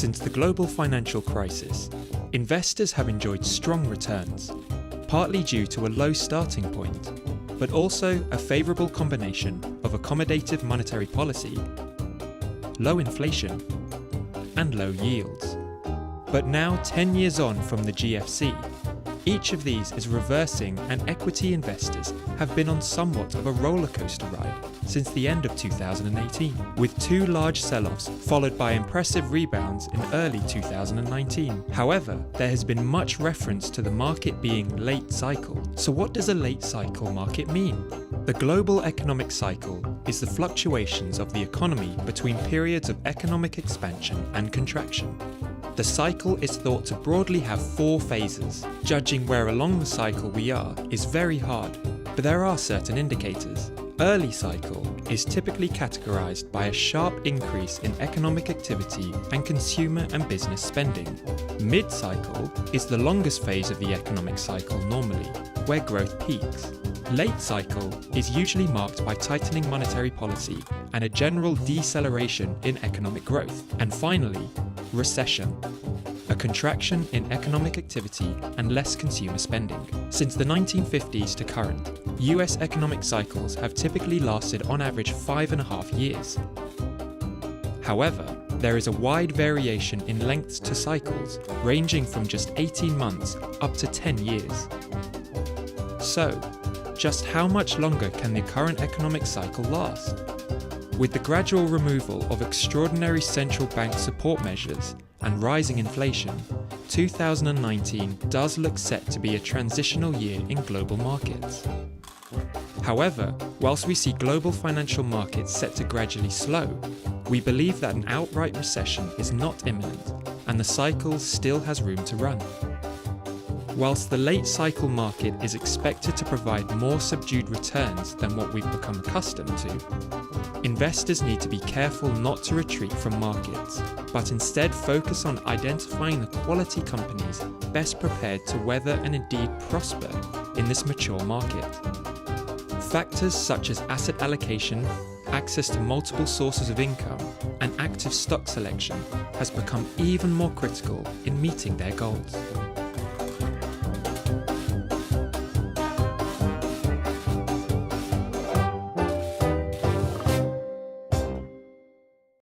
Since the global financial crisis, investors have enjoyed strong returns, partly due to a low starting point, but also a favourable combination of accommodative monetary policy, low inflation, and low yields. But now, 10 years on from the GFC, each of these is reversing, and equity investors have been on somewhat of a rollercoaster ride since the end of 2018, with two large sell-offs followed by impressive rebounds in early 2019. However, there has been much reference to the market being late cycle. So what does a late cycle market mean? The global economic cycle is the fluctuations of the economy between periods of economic expansion and contraction. The cycle is thought to broadly have 4 phases. Judging where along the cycle we are is very hard, but there are certain indicators. Early cycle is typically categorized by a sharp increase in economic activity and consumer and business spending. Mid-cycle is the longest phase of the economic cycle normally, where growth peaks. Late cycle is usually marked by tightening monetary policy and a general deceleration in economic growth. And finally, recession, a contraction in economic activity and less consumer spending. Since the 1950s to current, US economic cycles have typically lasted on average 5.5 years. However, there is a wide variation in lengths to cycles, ranging from just 18 months up to 10 years. So, just how much longer can the current economic cycle last? With the gradual removal of extraordinary central bank support measures and rising inflation, 2019 does look set to be a transitional year in global markets. However, whilst we see global financial markets set to gradually slow, we believe that an outright recession is not imminent and the cycle still has room to run. Whilst the late cycle market is expected to provide more subdued returns than what we've become accustomed to, investors need to be careful not to retreat from markets, but instead focus on identifying the quality companies best prepared to weather and indeed prosper in this mature market. Factors such as asset allocation, access to multiple sources of income, and active stock selection has become even more critical in meeting their goals.